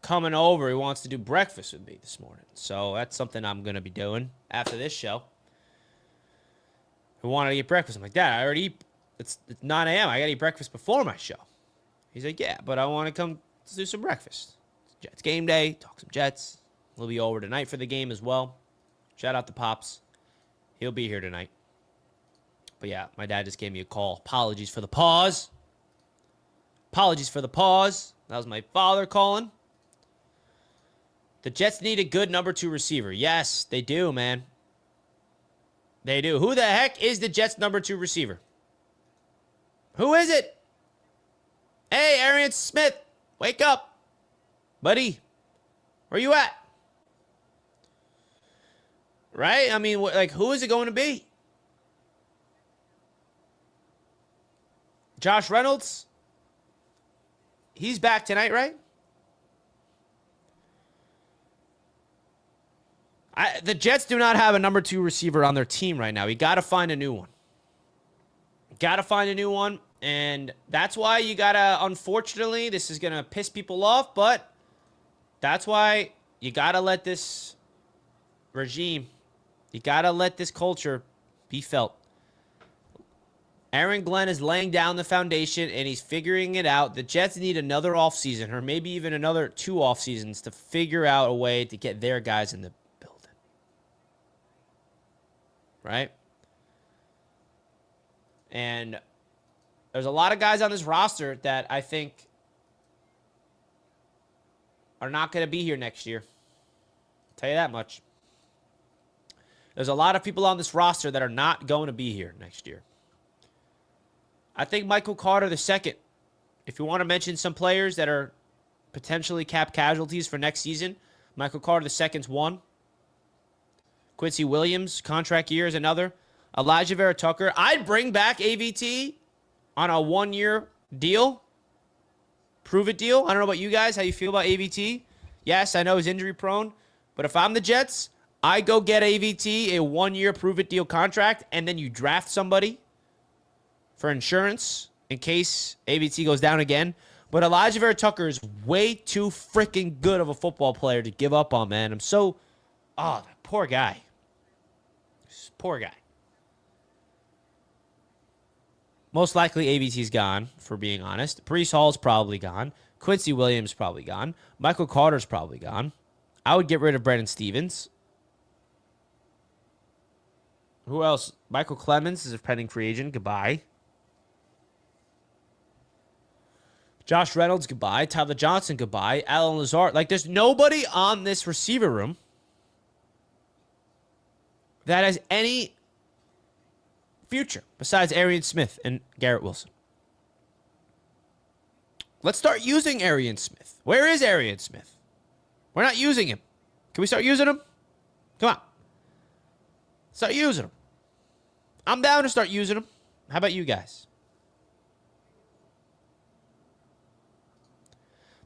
coming over. He wants to do breakfast with me this morning. So that's something I'm going to be doing after this show. He wanted to eat breakfast. I'm like, Dad, I already eat. It's 9 a.m. I got to eat breakfast before my show. He's like, yeah, but I want to come to do some breakfast. It's Jets game day. Talk some Jets. We'll be over tonight for the game as well. Shout out to Pops. He'll be here tonight. But yeah, my dad just gave me a call. Apologies for the pause. Apologies for the pause. That was my father calling. The Jets need a good number 2 receiver. Yes, they do, man. They do. Who the heck is the Jets' number 2 receiver? Who is it? Hey, Arian Smith, wake up. Buddy, where you at? Right? I mean, like, who is it going to be? Josh Reynolds? He's back tonight, right? The Jets do not have a number 2 receiver on their team right now. You got to find a new one. Got to find a new one. And that's why you got to, unfortunately, this is going to piss people off, but that's why you got to let this regime, you got to let this culture be felt. Aaron Glenn is laying down the foundation, and he's figuring it out. The Jets need another offseason, or maybe even another 2 offseasons to figure out a way to get their guys in the building. Right? And there's a lot of guys on this roster that I think are not going to be here next year. I'll tell you that much. There's a lot of people on this roster that are not going to be here next year. I think Michael Carter II, if you want to mention some players that are potentially cap casualties for next season, Michael Carter II's one. Quincy Williams, contract year, is another. Elijah Vera Tucker. I'd bring back AVT on a 1-year deal. Prove it deal. I don't know about you guys, how you feel about AVT. Yes, I know he's injury prone, but if I'm the Jets, I go get AVT a 1-year prove it deal contract, and then you draft somebody for insurance in case AVT goes down again. But Elijah Vera Tucker is way too freaking good of a football player to give up on, man. That poor guy. Poor guy. Most likely AVT's gone, for being honest. Breece Hall's probably gone. Quincy Williams probably gone. Michael Carter's probably gone. I would get rid of Brandon Stevens. Who else? Michael Clemens is a pending free agent. Goodbye. Josh Reynolds, goodbye. Tyler Johnson, goodbye. Alan Lazard. Like, there's nobody on this receiver room that has any future besides Arian Smith and Garrett Wilson. Let's start using Arian Smith. Where is Arian Smith? We're not using him. Can we start using him? Come on. Start using him. I'm down to start using him. How about you guys?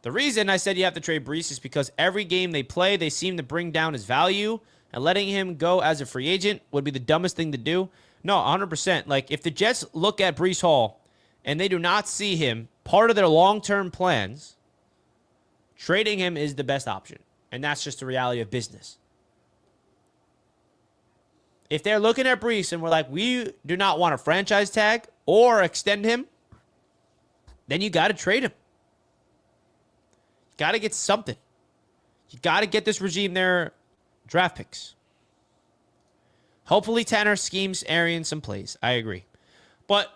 The reason I said you have to trade Breece is because every game they play, they seem to bring down his value, and letting him go as a free agent would be the dumbest thing to do. No, 100%. Like, if the Jets look at Breece Hall and they do not see him part of their long-term plans, trading him is the best option. And that's just the reality of business. If they're looking at Breece and we're like, we do not want a franchise tag or extend him, then you got to trade him. You got to get something. You got to get this regime their draft picks. Hopefully Tanner schemes Arian some plays. I agree. But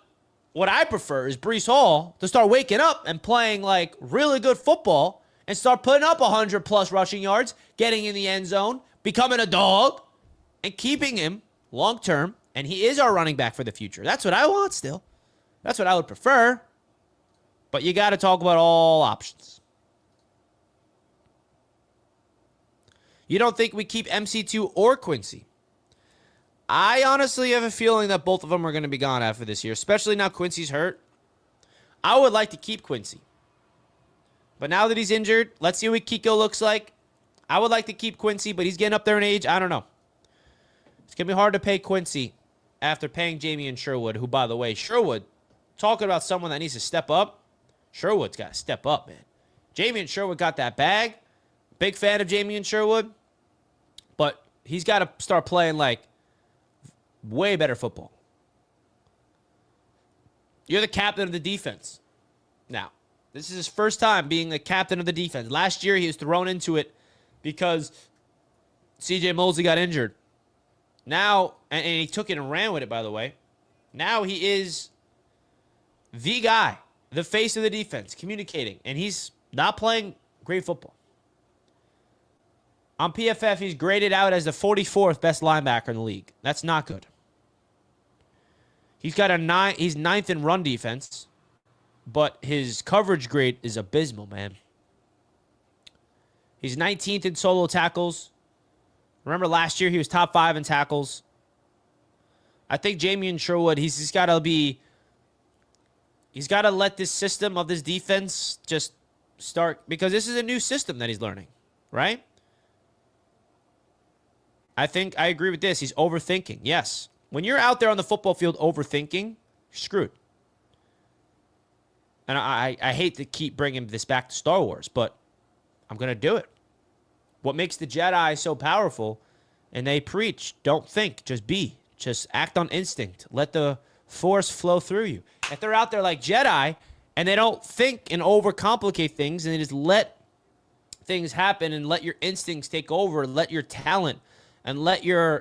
what I prefer is Breece Hall to start waking up and playing like really good football and start putting up 100+ rushing yards, getting in the end zone, becoming a dog, and keeping him long term. And he is our running back for the future. That's what I want still. That's what I would prefer. But you got to talk about all options. You don't think we keep MC2 or Quincy? I honestly have a feeling that both of them are going to be gone after this year, especially now Quincy's hurt. I would like to keep Quincy. But now that he's injured, let's see what Kiko looks like. I would like to keep Quincy, but he's getting up there in age. I don't know. It's going to be hard to pay Quincy after paying Jamie Sherwood, who, by the way, Sherwood, talking about someone that needs to step up, Sherwood's got to step up, man. Jamie Sherwood got that bag. Big fan of Jamie Sherwood. But he's got to start playing like way better football. You're the captain of the defense. Now, this is his first time being the captain of the defense. Last year, he was thrown into it because C.J. Mosley got injured. Now, and he took it and ran with it, by the way. Now he is the guy, the face of the defense, communicating. And he's not playing great football. On PFF, he's graded out as the 44th best linebacker in the league. That's not good. He's got he's 9th in run defense, but his coverage grade is abysmal, man. He's 19th in solo tackles. Remember last year he was top 5 in tackles. I think Jamien Sherwood, he's got to let this system of this defense just start, because this is a new system that he's learning, right? I think I agree with this. He's overthinking. Yes. When you're out there on the football field overthinking, you're screwed. And I hate to keep bringing this back to Star Wars, but I'm going to do it. What makes the Jedi so powerful, and they preach, don't think, just be. Just act on instinct. Let the Force flow through you. If they're out there like Jedi, and they don't think and overcomplicate things, and they just let things happen and let your instincts take over, let your talent and let your,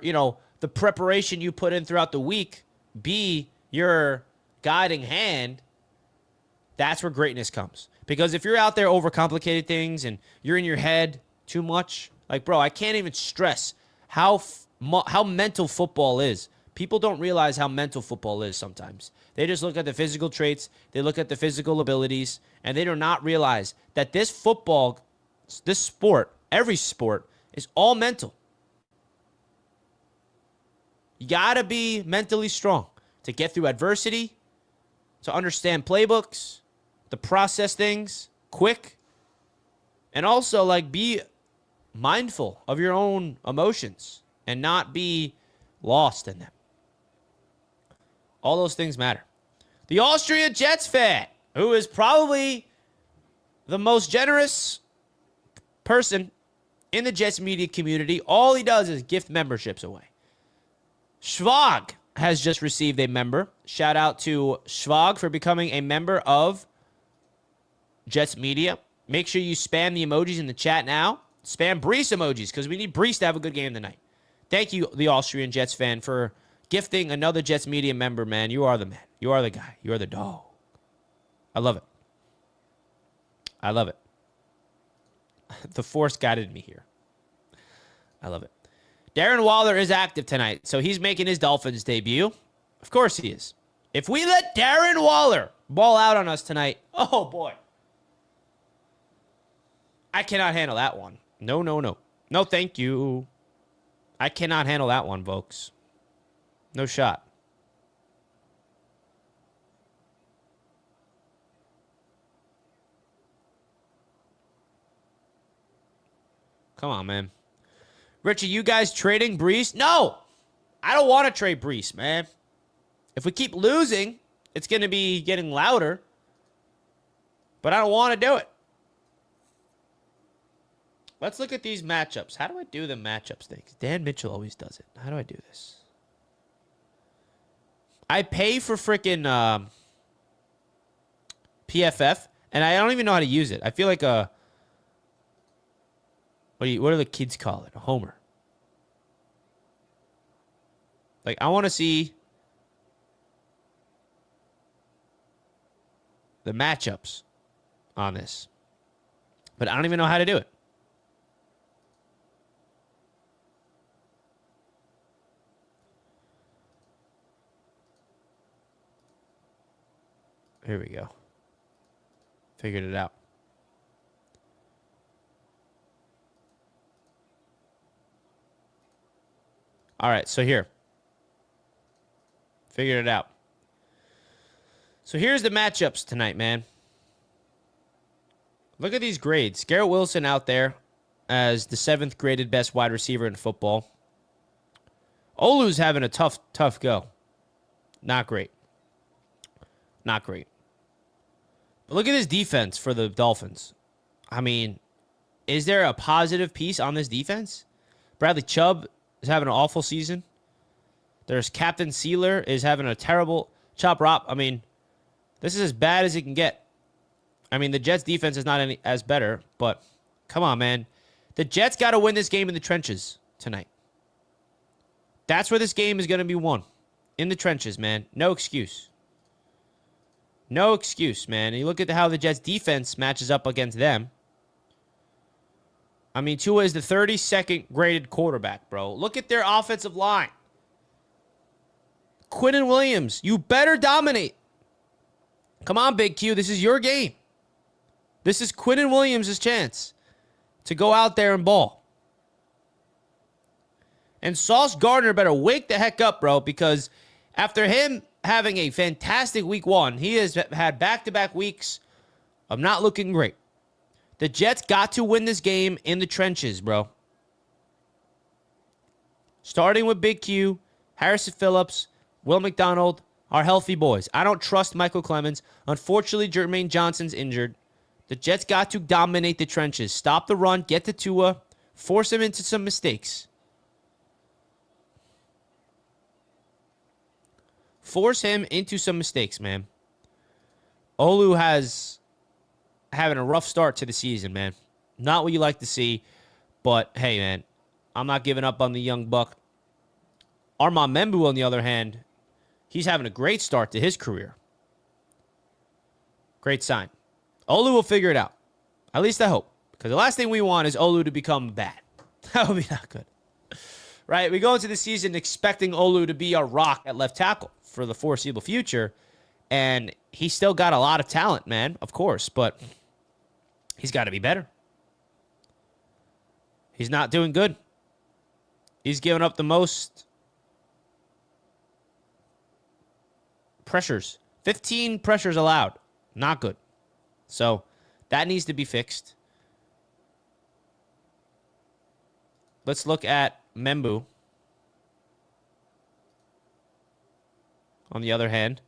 the preparation you put in throughout the week be your guiding hand, that's where greatness comes. Because if you're out there overcomplicating things and you're in your head too much, like, bro, I can't even stress how mental football is. People don't realize how mental football is sometimes. They just look at the physical traits, they look at the physical abilities, and they do not realize that this sport, every sport, is all mental. You got to be mentally strong to get through adversity, to understand playbooks, to process things quick, and also, like, be mindful of your own emotions and not be lost in them. All those things matter. The Austria Jets fan, who is probably the most generous person in the Jets media community, all he does is gift memberships away. Schwag has just received a member. Shout out to Schwag for becoming a member of Jets Media. Make sure you spam the emojis in the chat now. Spam Breece emojis, because we need Breece to have a good game tonight. Thank you, the Austrian Jets fan, for gifting another Jets Media member, man. You are the man. You are the guy. You are the dog. I love it. I love it. The Force guided me here. I love it. Darren Waller is active tonight, so he's making his Dolphins debut. Of course he is. If we let Darren Waller ball out on us tonight, oh boy. I cannot handle that one. No, no, no. No, thank you. I cannot handle that one, folks. No shot. Come on, man. Rich, are you guys trading Breece? No! I don't want to trade Breece, man. If we keep losing, it's going to be getting louder. But I don't want to do it. Let's look at these matchups. How do I do the matchups thing? Dan Mitchell always does it. How do I do this? I pay for freaking PFF, and I don't even know how to use it. I feel like a... What do the kids call it? A homer. Like, I want to see the matchups on this. But I don't even know how to do it. Here we go. Figured it out. All right, so here. Figured it out. So here's the matchups tonight, man. Look at these grades. Garrett Wilson out there as the 7th graded best wide receiver in football. Olu's having a tough go. Not great. Not great. But look at this defense for the Dolphins. I mean, is there a positive piece on this defense? Bradley Chubb is having an awful season. There's Captain Sealer is having a terrible chop rop. I mean, this is as bad as it can get. I mean, the Jets defense is not any as better, but come on, man. The Jets got to win this game in the trenches tonight. That's where this game is going to be won. In the trenches, man. No excuse. No excuse, man. And you look at how the Jets defense matches up against them. I mean, Tua is the 32nd graded quarterback, bro. Look at their offensive line. Quinnen Williams, you better dominate. Come on, Big Q. This is your game. This is Quinnen Williams' chance to go out there and ball. And Sauce Gardner better wake the heck up, bro, because after him having a fantastic week 1, he has had back-to-back weeks of not looking great. The Jets got to win this game in the trenches, bro. Starting with Big Q, Harrison Phillips, Will McDonald, our healthy boys. I don't trust Michael Clemens. Unfortunately, Jermaine Johnson's injured. The Jets got to dominate the trenches. Stop the run, get to Tua, force him into some mistakes. Force him into some mistakes, man. Olu has having a rough start to the season, man. Not what you like to see, but hey, man, I'm not giving up on the young buck. Armand Membu, on the other hand, he's having a great start to his career. Great sign. Olu will figure it out. At least I hope. Because the last thing we want is Olu to become bad. That would be not good. Right? We go into the season expecting Olu to be our rock at left tackle for the foreseeable future. And he's still got a lot of talent, man, of course. But he's got to be better. He's not doing good. He's giving up the most pressures. 15 pressures allowed. Not good. So that needs to be fixed. Let's look at Membu. On the other hand,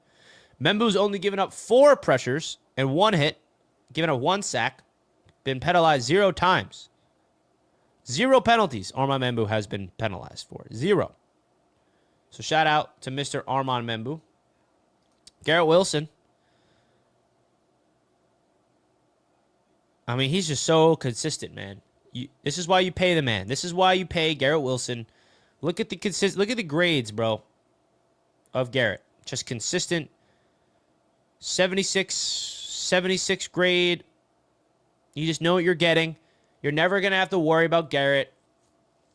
Membu's only given up 4 pressures and 1 hit, given up 1 sack, been penalized 0 times. 0 penalties Armand Membu has been penalized for. 0. So shout out to Mr. Armand Membu. Garrett Wilson. I mean, he's just so consistent, man. This is why you pay the man. This is why you pay Garrett Wilson. Look at the grades, bro, of Garrett. Just consistent. 76 grade. You just know what you're getting. You're never going to have to worry about Garrett.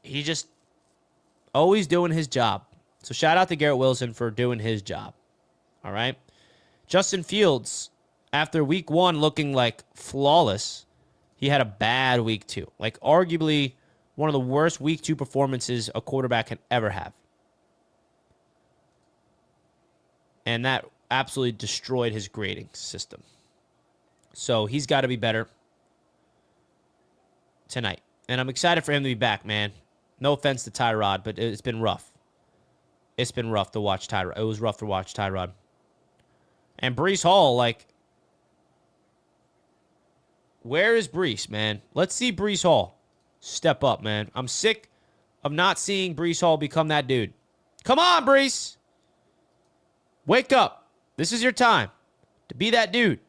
He just always doing his job. So shout out to Garrett Wilson for doing his job. All right. Justin Fields, after week 1 looking like flawless, he had a bad week 2. Like arguably one of the worst week 2 performances a quarterback can ever have. And that absolutely destroyed his grading system. So he's got to be better tonight. And I'm excited for him to be back, man. No offense to Tyrod, but it's been rough. It's been rough to watch Tyrod. It was rough to watch Tyrod. And Breece Hall, like, where is Breece, man? Let's see Breece Hall step up, man. I'm sick of not seeing Breece Hall become that dude. Come on, Breece. Wake up. This is your time to be that dude.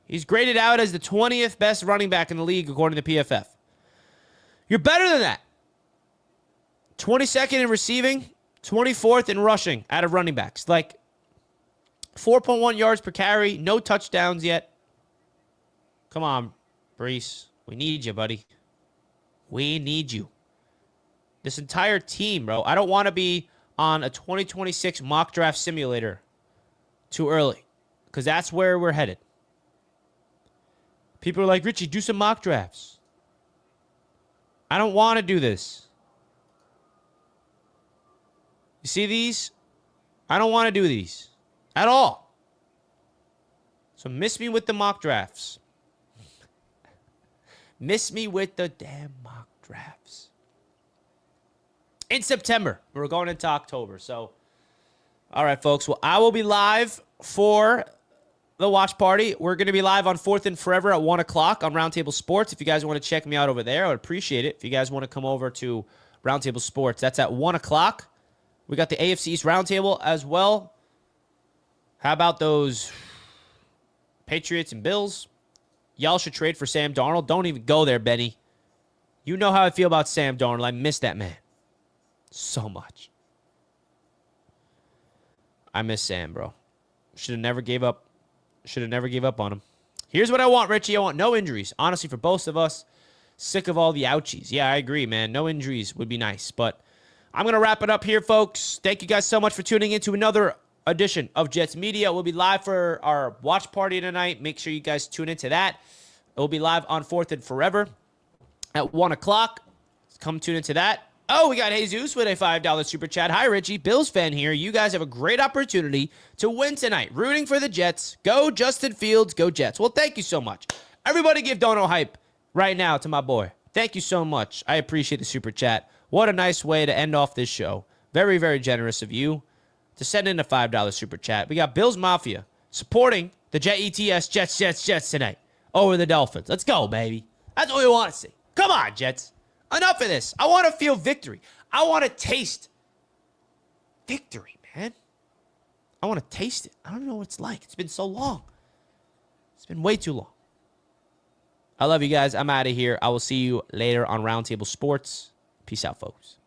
He's graded out as the 20th best running back in the league, according to PFF. You're better than that. 22nd in receiving, 24th in rushing out of running backs. Like, 4.1 yards per carry, no touchdowns yet. Come on, Breece. We need you, buddy. We need you. This entire team, bro. I don't want to be on a 2026 mock draft simulator too early, because that's where we're headed. People are like, Richie, do some mock drafts. I don't want to do this. You see these? I don't want to do these at all. So miss me with the mock drafts. Miss me with the damn mock drafts. In September. We're going into October. So, all right, folks. Well, I will be live for the watch party. We're going to be live on 4th and Forever at 1 o'clock on Roundtable Sports. If you guys want to check me out over there, I would appreciate it. If you guys want to come over to Roundtable Sports, that's at 1 o'clock. We got the AFC East Roundtable as well. How about those Patriots and Bills? Y'all should trade for Sam Darnold. Don't even go there, Benny. You know how I feel about Sam Darnold. I miss that man. So much. I miss Sam, bro. Should have never gave up. Should have never gave up on him. Here's what I want, Richie. I want no injuries. Honestly, for both of us, sick of all the ouchies. Yeah, I agree, man. No injuries would be nice. But I'm going to wrap it up here, folks. Thank you guys so much for tuning in to another edition of Jets Media. We'll be live for our watch party tonight. Make sure you guys tune into that. It will be live on 4th and Forever at 1 o'clock. Come tune into that. Oh, we got Jesus with a $5 super chat. Hi, Richie. Bills fan here. You guys have a great opportunity to win tonight. Rooting for the Jets. Go Justin Fields. Go Jets. Well, thank you so much. Everybody give Dono hype right now to my boy. Thank you so much. I appreciate the super chat. What a nice way to end off this show. Very, very generous of you to send in a $5 super chat. We got Bills Mafia supporting the Jets tonight over the Dolphins. Let's go, baby. That's what we want to see. Come on, Jets. Enough of this. I want to feel victory. I want to taste victory, man. I want to taste it. I don't know what it's like. It's been so long. It's been way too long. I love you guys. I'm out of here. I will see you later on Roundtable Sports. Peace out, folks.